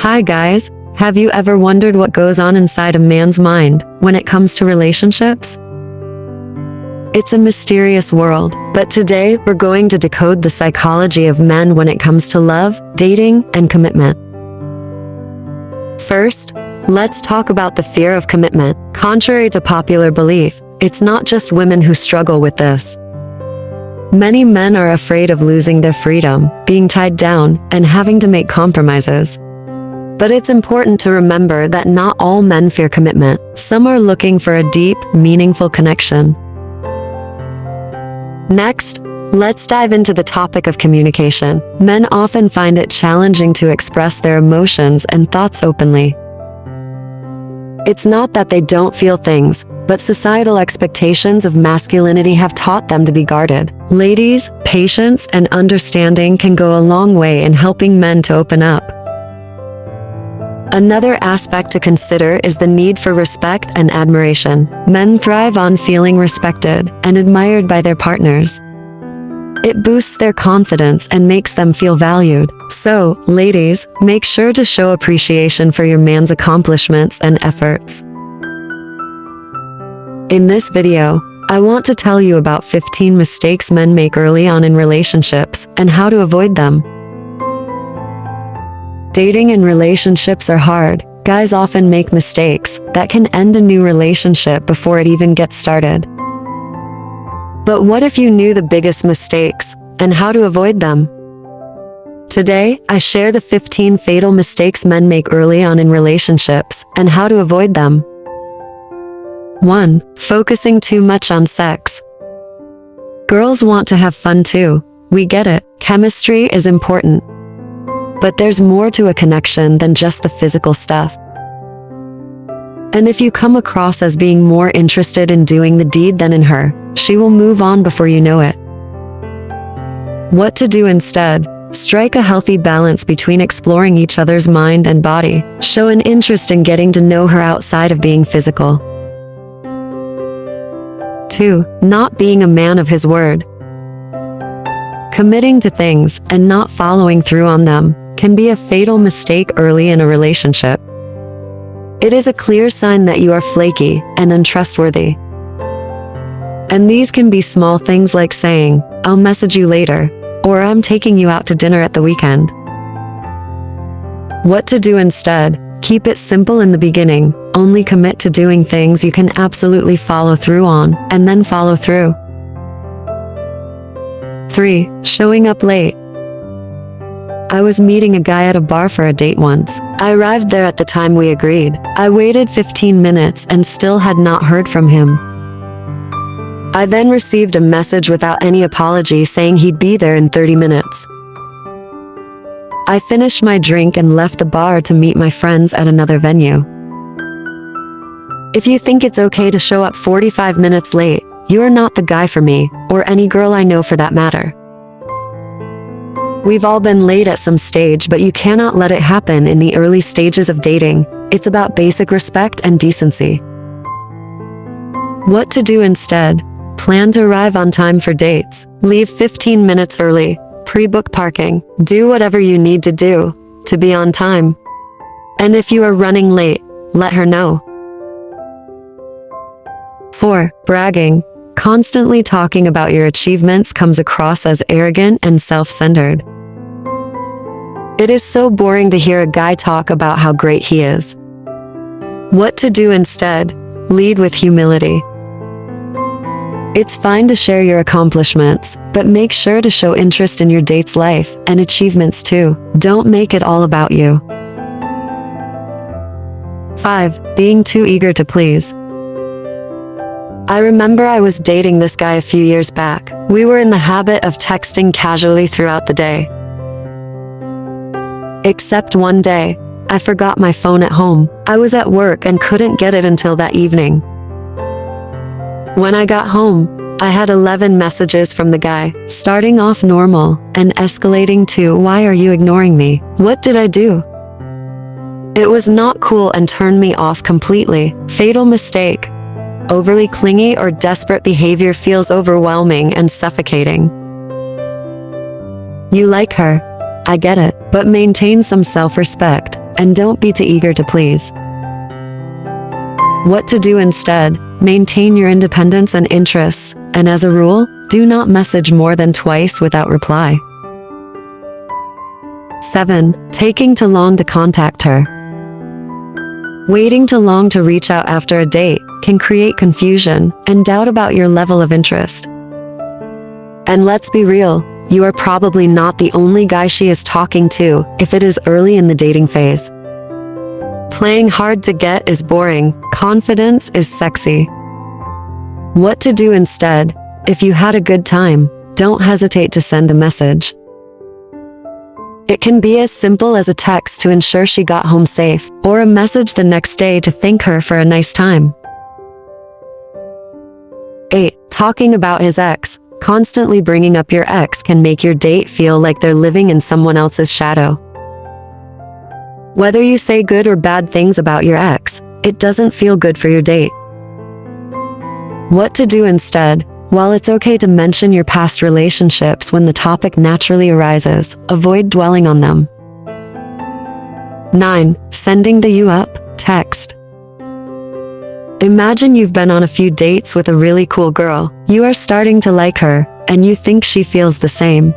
Hi guys, have you ever wondered what goes on inside a man's mind when it comes to relationships? It's a mysterious world, but today we're going to decode the psychology of men when it comes to love, dating, and commitment. First, let's talk about the fear of commitment. Contrary to popular belief, it's not just women who struggle with this. Many men are afraid of losing their freedom, being tied down, and having to make compromises. But it's important to remember that not all men fear commitment. Some are looking for a deep, meaningful connection. Next, let's dive into the topic of communication. Men often find it challenging to express their emotions and thoughts openly. It's not that they don't feel things, but societal expectations of masculinity have taught them to be guarded. Ladies, patience and understanding can go a long way in helping men to open up. Another aspect to consider is the need for respect and admiration. Men thrive on feeling respected and admired by their partners. It boosts their confidence and makes them feel valued. So, ladies, make sure to show appreciation for your man's accomplishments and efforts. In this video, I want to tell you about 15 mistakes men make early on in relationships and how to avoid them. Dating and relationships are hard. Guys often make mistakes that can end a new relationship before it even gets started. But what if you knew the biggest mistakes and how to avoid them? Today, I share the 15 fatal mistakes men make early on in relationships and how to avoid them. 1. Focusing too much on sex. Girls want to have fun too. We get it. Chemistry is important. But there's more to a connection than just the physical stuff. And if you come across as being more interested in doing the deed than in her, she will move on before you know it. What to do instead? Strike a healthy balance between exploring each other's mind and body. Show an interest in getting to know her outside of being physical. 2. Not being a man of his word. Committing to things and not following through on them can be a fatal mistake early in a relationship. It is a clear sign that you are flaky and untrustworthy. And these can be small things like saying, "I'll message you later," or "I'm taking you out to dinner at the weekend." What to do instead? Keep it simple in the beginning. Only commit to doing things you can absolutely follow through on, and then follow through. 3. Showing up late. I was meeting a guy at a bar for a date once. I arrived there at the time we agreed. I waited 15 minutes and still had not heard from him. I then received a message without any apology saying he'd be there in 30 minutes. I finished my drink and left the bar to meet my friends at another venue. If you think it's okay to show up 45 minutes late, you are not the guy for me, or any girl I know for that matter. We've all been late at some stage, but you cannot let it happen in the early stages of dating. It's about basic respect and decency. What to do instead? Plan to arrive on time for dates. Leave 15 minutes early. Pre-book parking. Do whatever you need to do to be on time. And if you are running late, let her know. 4. Bragging. Constantly talking about your achievements comes across as arrogant and self-centered. It is so boring to hear a guy talk about how great he is. What to do instead? Lead with humility. It's fine to share your accomplishments, but make sure to show interest in your date's life and achievements too. Don't make it all about you. 5. Being too eager to please. I remember I was dating this guy a few years back. We were in the habit of texting casually throughout the day. Except one day, I forgot my phone at home. I was at work and couldn't get it until that evening. When I got home, I had 11 messages from the guy, starting off normal and escalating to, "Why are you ignoring me? What did I do?" It was not cool and turned me off completely. Fatal mistake. Overly clingy or desperate behavior feels overwhelming and suffocating. You like her, I get it, but maintain some self-respect. and don't be too eager to please. What to do instead? Maintain your independence and interests, and as a rule, do not message more than twice without reply. 7. Taking too long to contact her. Waiting too long to reach out after a date can create confusion and doubt about your level of interest. And let's be real, you are probably not the only guy she is talking to if it is early in the dating phase. Playing hard to get is boring, confidence is sexy. What to do instead? If you had a good time, don't hesitate to send a message. It can be as simple as a text to ensure she got home safe, or a message the next day to thank her for a nice time. 8. Talking about his ex. Constantly bringing up your ex can make your date feel like they're living in someone else's shadow. Whether you say good or bad things about your ex, it doesn't feel good for your date. What to do instead? While it's okay to mention your past relationships when the topic naturally arises, avoid dwelling on them. 9. Sending the "you up" text. Imagine you've been on a few dates with a really cool girl, you are starting to like her, and you think she feels the same.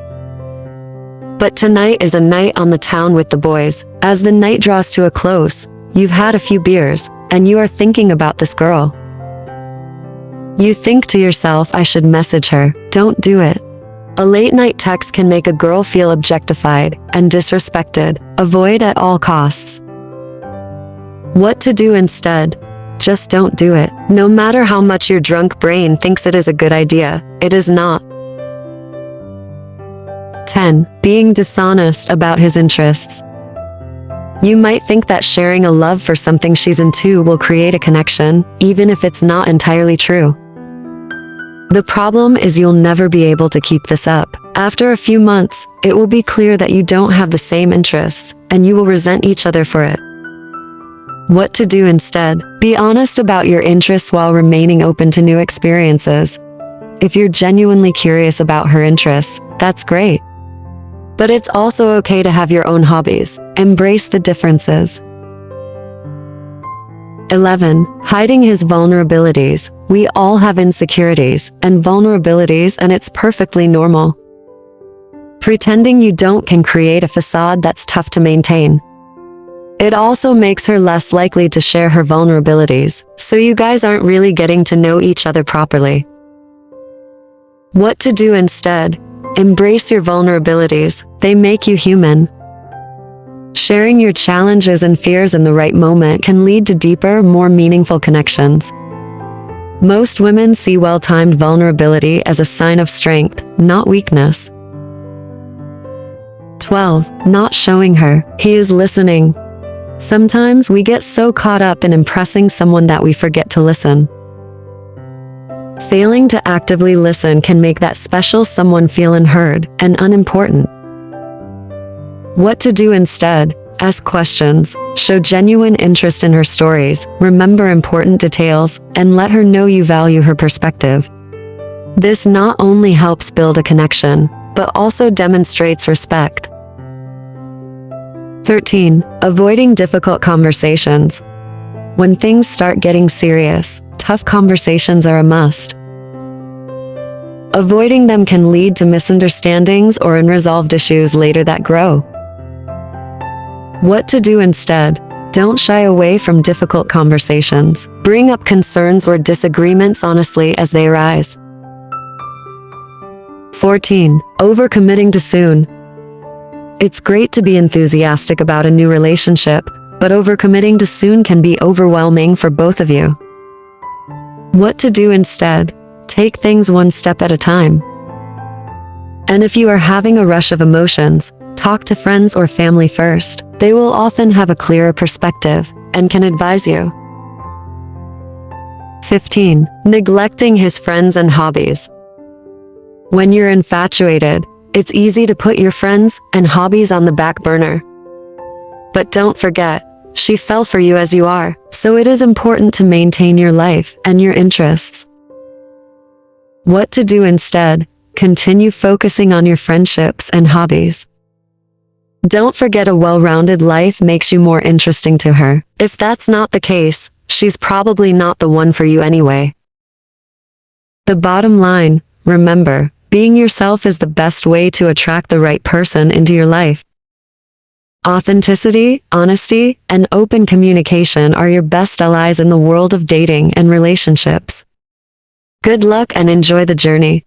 But tonight is a night on the town with the boys. As the night draws to a close, you've had a few beers, and you are thinking about this girl. You think to yourself, I should message her. Don't do it. A late-night text can make a girl feel objectified and disrespected. Avoid at all costs. What to do instead? Just don't do it. No matter how much your drunk brain thinks it is a good idea, it is not. 10. Being dishonest about his interests. You might think that sharing a love for something she's into will create a connection, even if it's not entirely true. The problem is you'll never be able to keep this up. After a few months, it will be clear that you don't have the same interests, and you will resent each other for it. What to do instead? Be honest about your interests while remaining open to new experiences. If you're genuinely curious about her interests, that's great. But it's also okay to have your own hobbies. Embrace the differences. 11. Hiding his vulnerabilities. We all have insecurities and vulnerabilities, and it's perfectly normal. Pretending you don't can create a facade that's tough to maintain. It also makes her less likely to share her vulnerabilities, so you guys aren't really getting to know each other properly. What to do instead? Embrace your vulnerabilities. They make you human. Sharing your challenges and fears in the right moment can lead to deeper, more meaningful connections. Most women see well-timed vulnerability as a sign of strength, not weakness. 12. Not showing her. He is listening. Sometimes we get so caught up in impressing someone that we forget to listen. Failing to actively listen can make that special someone feel unheard and unimportant. What to do instead? Ask questions, show genuine interest in her stories, remember important details, and let her know you value her perspective. This not only helps build a connection, but also demonstrates respect. 13. Avoiding difficult conversations. When things start getting serious, tough conversations are a must. Avoiding them can lead to misunderstandings or unresolved issues later that grow. What to do instead? Don't shy away from difficult conversations. Bring up concerns or disagreements honestly as they arise. 14. Overcommitting too soon. It's great to be enthusiastic about a new relationship, but overcommitting too soon can be overwhelming for both of you. What to do instead? Take things one step at a time. And if you are having a rush of emotions, talk to friends or family first. They will often have a clearer perspective and can advise you. 15. Neglecting his friends and hobbies. When you're infatuated, it's easy to put your friends and hobbies on the back burner. But don't forget, she fell for you as you are, so it is important to maintain your life and your interests. What to do instead? Continue focusing on your friendships and hobbies. Don't forget, a well-rounded life makes you more interesting to her. If that's not the case, she's probably not the one for you anyway. The bottom line, remember, being yourself is the best way to attract the right person into your life. Authenticity, honesty, and open communication are your best allies in the world of dating and relationships. Good luck and enjoy the journey.